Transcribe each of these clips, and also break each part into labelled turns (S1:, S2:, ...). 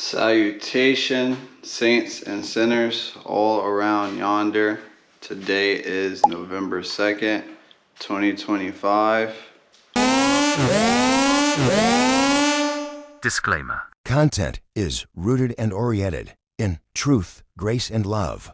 S1: Salutation, saints and sinners all around yonder. Today is November 2nd, 2025.
S2: Disclaimer.
S3: Content is rooted and oriented in truth, grace, and love.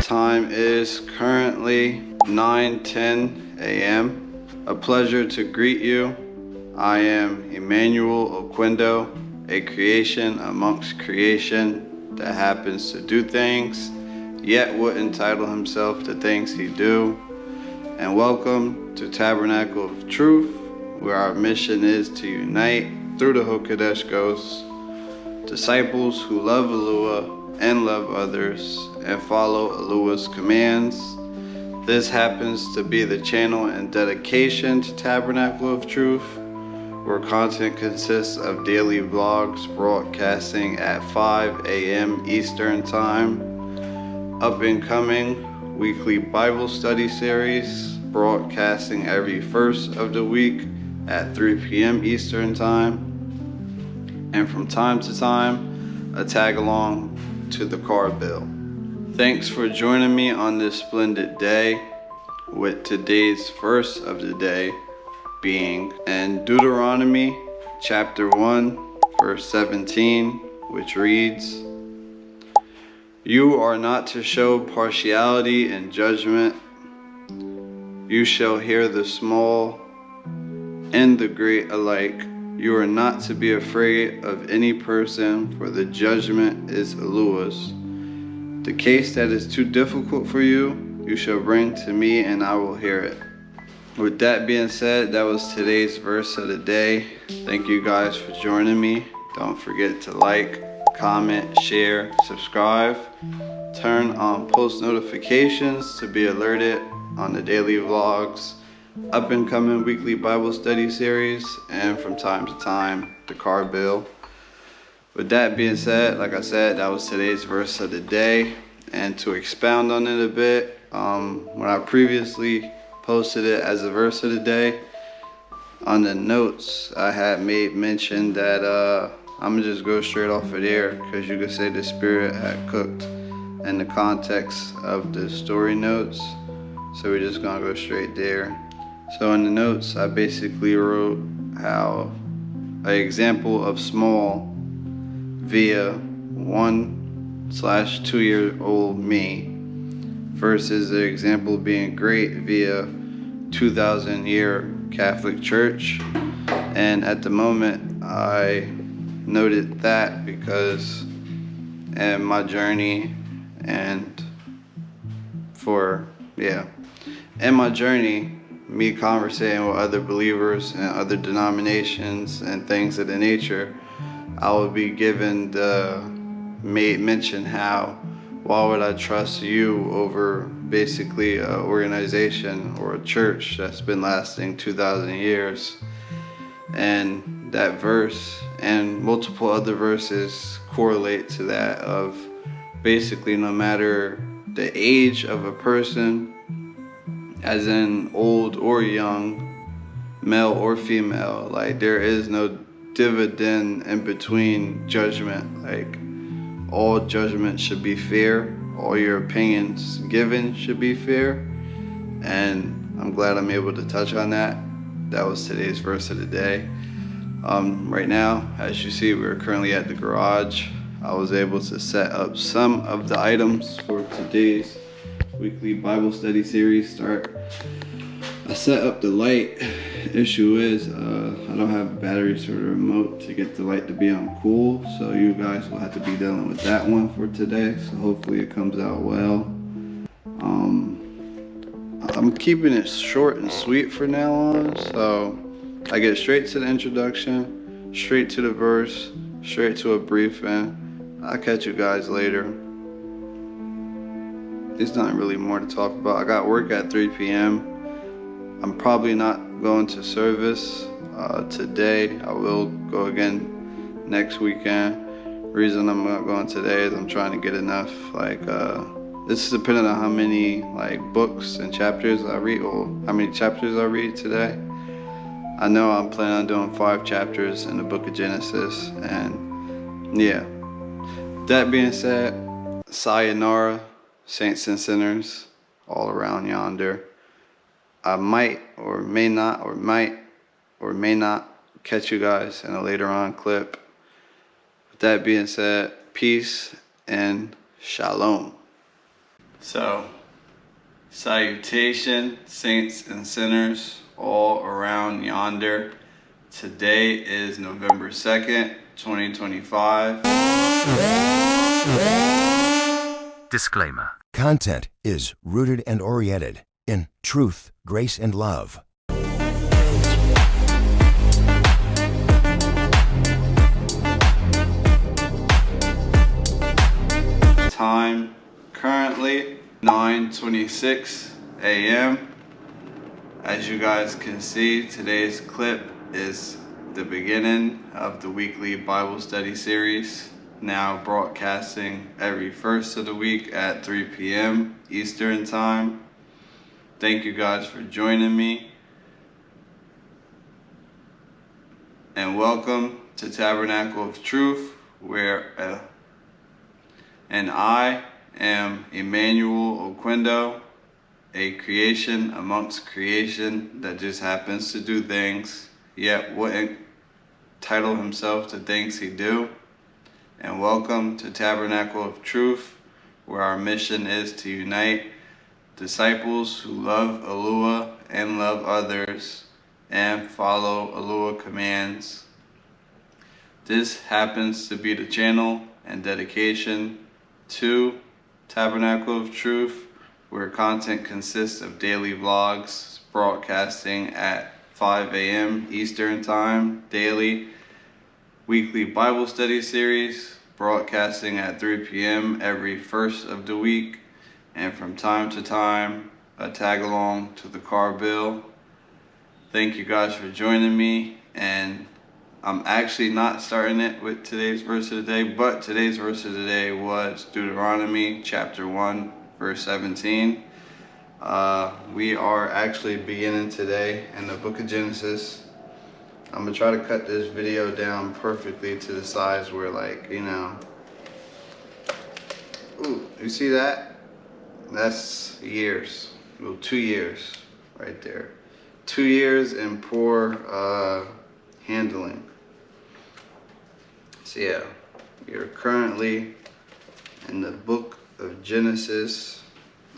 S1: Time is currently 9:10 a.m. A pleasure to greet you. I am Emmanuel Oquendo, a creation amongst creation that happens to do things, yet would entitle himself to things he do. And welcome to Tabernacle of Truth, where our mission is to unite through the Hokadesh Ghost, disciples who love Aluah and love others and follow Aluah's commands. This happens to be the channel and dedication to Tabernacle of Truth, where content consists of daily vlogs broadcasting at 5 a.m. Eastern Time, up and coming weekly Bible study series broadcasting every first of the week at 3 p.m. Eastern Time, and from time to time a tag along to the card bill. Thanks for joining me on this splendid day, with today's verse of the day being in Deuteronomy chapter 1 verse 17, which reads, "You are not to show partiality in judgment. You shall hear the small and the great alike. You are not to be afraid of any person, for the judgment is Aluah's. The case that is too difficult for you, you shall bring to me, and I will hear it." With that being said, that was today's verse of the day. Thank you guys for joining me. Don't forget to like, comment, share, subscribe. Turn on post notifications to be alerted on the daily vlogs, up and coming weekly Bible study series, and from time to time the card bill. With that being said, like I said, that was today's verse of the day. And to expound on it a bit, when I previously posted it as a verse of the day, on the notes I had made mention that I'm gonna just go straight off of there, because you could say the Spirit had cooked in the context of the story notes. So we're just gonna go straight there. So in the notes, I basically wrote how an example of small via 1/2-year-old me versus the example being great via 2,000-year Catholic Church. And at the moment, I noted that because in my journey me conversating with other believers and other denominations and things of the nature, I would be given mention how, why would I trust you over basically an organization or a church that's been lasting 2,000 years? And that verse and multiple other verses correlate to that, of basically no matter the age of a person, as in old or young, male or female, like there is no dividend in between judgment. Like all judgment should be fair, all your opinions given should be fair. And I'm glad I'm able to touch on that. That was today's verse of the day. Right now, as you see, we're currently at the garage. I was able to set up some of the items for today's weekly Bible study series start. I set up the light. Issue is I don't have batteries for the remote to get the light to be on cool, so you guys will have to be dealing with that one for today. So hopefully it comes out well. I'm keeping it short and sweet for now on, so I get straight to the introduction, straight to the verse, straight to a briefing. I'll catch you guys later. There's nothing really more to talk about. I got work at 3 p.m. I'm probably not going to service today. I will go again next weekend. Reason I'm not going today is I'm trying to get enough This is depending on how many like books and chapters I read, or how many chapters I read today. I know I'm planning on doing 5 chapters in the book of Genesis, and yeah. That being said, Sayonara, saints and sinners, all around yonder. I might or may not catch you guys in a later on clip. With that being said, peace and shalom. So, salutation, saints and sinners, all around yonder. Today is November 2nd, 2025.
S3: Disclaimer. Content is rooted and oriented in truth, grace, and love.
S1: Time currently 9:26 a.m. As you guys can see, today's clip is the beginning of the weekly Bible study series, now broadcasting every first of the week at 3 p.m. Eastern Time. Thank you guys for joining me. And welcome to Tabernacle of Truth, where and I am Emmanuel Oquendo, a creation amongst creation that just happens to do things, yet wouldn't title himself to things he do. And welcome to Tabernacle of Truth, where our mission is to unite disciples who love Aluah and love others and follow Aluah commands. This happens to be the channel and dedication to Tabernacle of Truth, where content consists of daily vlogs broadcasting at 5 a.m. Eastern Time daily, weekly Bible study series broadcasting at 3 p.m. every first of the week, and from time to time a tag along to the car bill. Thank you guys for joining me, and I'm actually not starting it with today's verse of the day, but today's verse of the day was Deuteronomy chapter 1 verse 17. We are actually beginning today in the book of Genesis. I'm gonna try to cut this video down perfectly to the size where, like, you know, ooh, you see that? That's years, well, 2 years right there. 2 years in poor handling. So yeah, we are currently in the book of Genesis,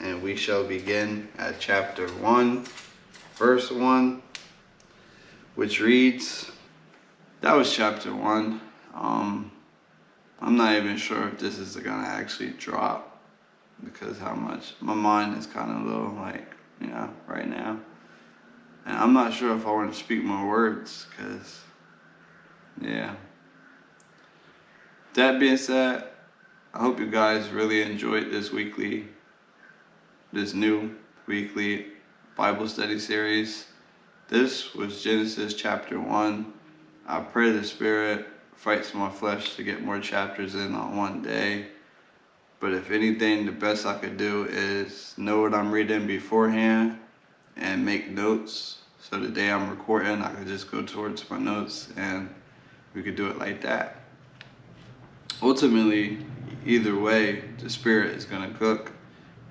S1: and we shall begin at chapter 1, verse 1, which reads, that was chapter 1. I'm not even sure if this is gonna actually drop, because how much my mind is kind of low, like, you know, right now. And I'm not sure if I want to speak more words, because, yeah. That being said, I hope you guys really enjoyed this new weekly Bible study series. This was Genesis chapter 1. I pray the Spirit fights my flesh to get more chapters in on one day. But if anything, the best I could do is know what I'm reading beforehand and make notes. So the day I'm recording, I could just go towards my notes and we could do it like that. Ultimately, either way, the Spirit is going to cook,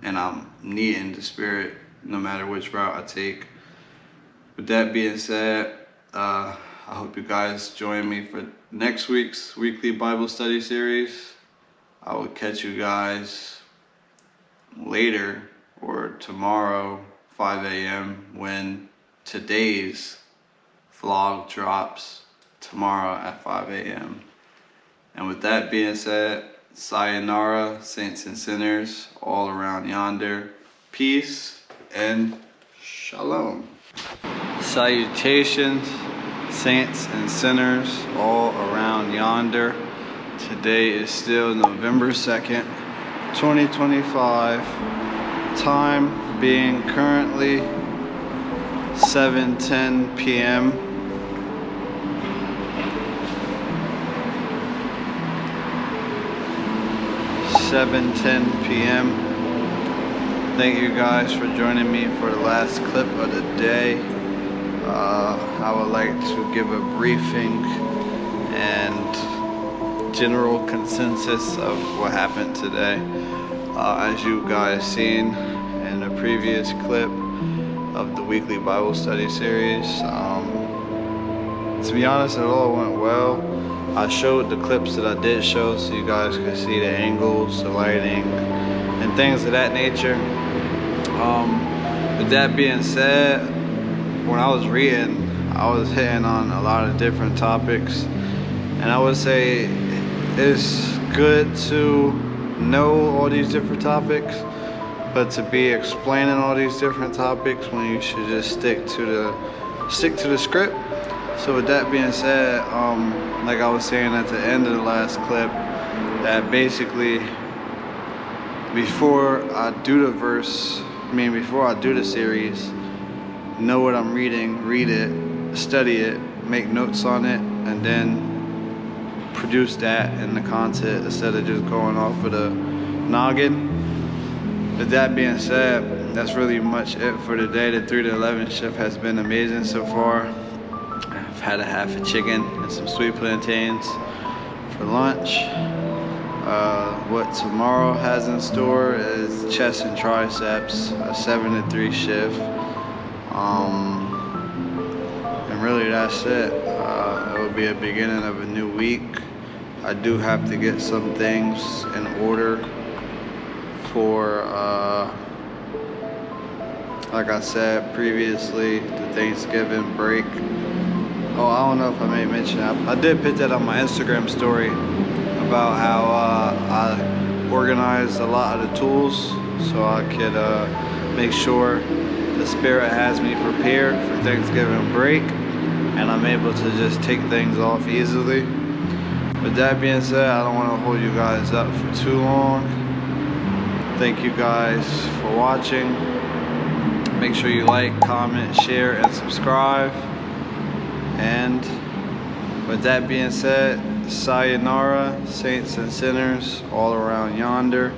S1: and I'm needing the Spirit no matter which route I take. With that being said, I hope you guys join me for next week's weekly Bible study series. I will catch you guys later, or tomorrow, 5 a.m. when today's vlog drops tomorrow at 5 a.m. And with that being said, Sayonara, saints and sinners, all around yonder. Peace and shalom. Salutations, saints and sinners, all around yonder. Today is still November 2nd, 2025. Time being currently 7:10 p.m. 7:10 p.m. Thank you guys for joining me for the last clip of the day. I would like to give a briefing and general consensus of what happened today. As you guys seen in the previous clip of the weekly Bible study series, to be honest, it all went well. I showed the clips that I did show so you guys could see the angles, the lighting, and things of that nature. With that being said, when I was reading, I was hitting on a lot of different topics, and I would say it's good to know all these different topics, but to be explaining all these different topics when you should just stick to the script. So with that being said, like I was saying at the end of the last clip, that basically before I do the series, know what I'm reading, read it, study it, make notes on it, and then produce that in the content instead of just going off of the noggin. With that being said, that's really much it for today. The 3 to 11 shift has been amazing so far. I've had a half a chicken and some sweet plantains for lunch. What tomorrow has in store is chest and triceps, a 7 to 3 shift. And really that's it. It will be a beginning of a new week. I do have to get some things in order for, like I said previously, the Thanksgiving break. Oh, I don't know if I may mention that. I did put that on my Instagram story about how I organized a lot of the tools so I could make sure the Spirit has me prepared for Thanksgiving break, and I'm able to just take things off easily. With that being said, I don't want to hold you guys up for too long. Thank you guys for watching. Make sure you like, comment, share, and subscribe. And with that being said, Sayonara, saints and sinners all around yonder.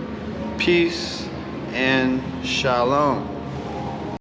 S1: Peace and shalom.